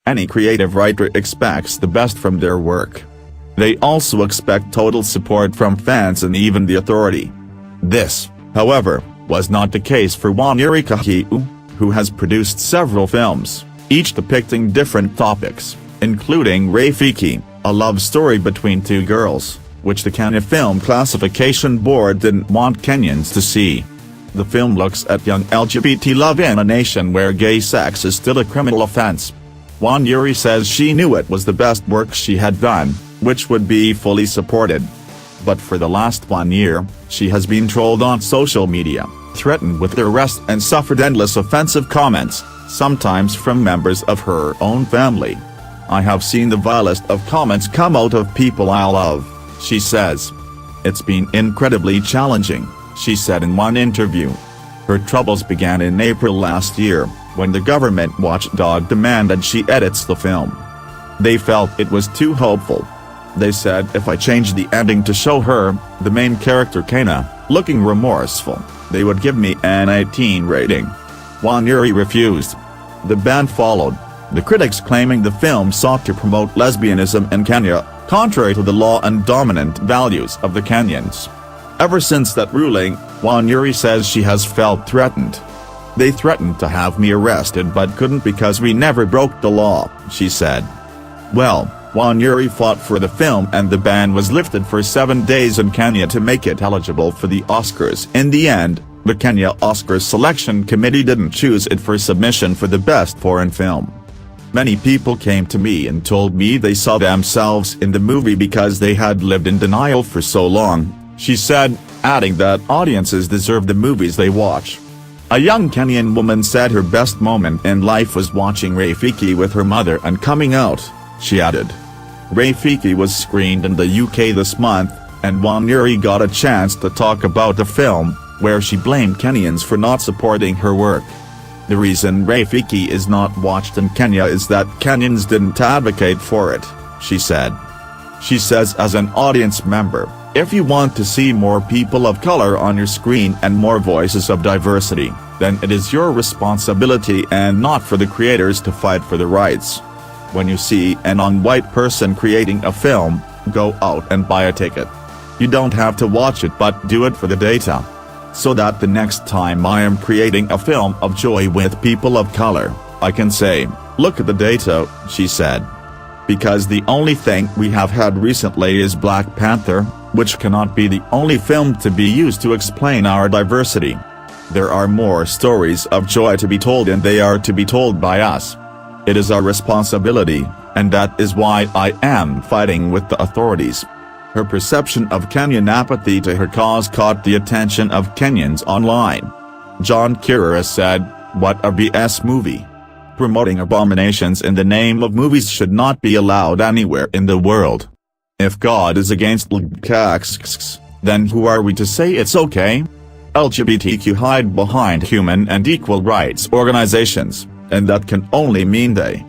Any creative writer expects the best from their work. They also expect total support from fans and even the authority. This, however, was not the case for Wanuri, who has produced several films, each depicting different topics, including Rafiki, a love story between two girls, which the Kenya Film Classification Board didn't want Kenyans to see. The film looks at young LGBT love in a nation where gay sex is still a criminal offense. Wanuri says she knew it was the best work she had done, which would be fully supported. But for the last 1 year, she has been trolled on social media, threatened with arrest and suffered endless offensive comments, sometimes from members of her own family. "I have seen the vilest of comments come out of people I love," she says. "It's been incredibly challenging," she said in one interview. Her troubles began in April last year, when the government watchdog demanded she edits the film. They felt it was too hopeful. They said if I changed the ending to show her, the main character Kenya, looking remorseful, they would give me an 18 rating. Wanuri refused. The ban followed, the critics claiming the film sought to promote lesbianism in Kenya, contrary to the law and dominant values of the Kenyans. Ever since that ruling, Wanuri says she has felt threatened. "They threatened to have me arrested but couldn't because we never broke the law," she said. Well, Wanuri fought for the film and the ban was lifted for 7 days in Kenya to make it eligible for the Oscars. In the end, the Kenya Oscars Selection Committee didn't choose it for submission for the Best Foreign Film. "Many people came to me and told me they saw themselves in the movie because they had lived in denial for so long," she said, adding that audiences deserve the movies they watch. A young Kenyan woman said her best moment in life was watching Rafiki with her mother and coming out, she added. Rafiki was screened in the UK this month, and Wanuri got a chance to talk about the film, where she blamed Kenyans for not supporting her work. "The reason Rafiki is not watched in Kenya is that Kenyans didn't advocate for it," she said. She says as an audience member, "If you want to see more people of color on your screen and more voices of diversity, then it is your responsibility and not for the creators to fight for the rights. When you see a non-white person creating a film, go out and buy a ticket. You don't have to watch it but do it for the data. So that the next time I am creating a film of joy with people of color, I can say, look at the data," she said. "Because the only thing we have had recently is Black Panther, which cannot be the only film to be used to explain our diversity. There are more stories of joy to be told and they are to be told by us. It is our responsibility, and that is why I am fighting with the authorities." Her perception of Kenyan apathy to her cause caught the attention of Kenyans online. John Kirara said, "What a BS movie. Promoting abominations in the name of movies should not be allowed anywhere in the world. If God is against LGBTQ, then who are we to say it's okay? LGBTQ hide behind human and equal rights organizations, and that can only mean they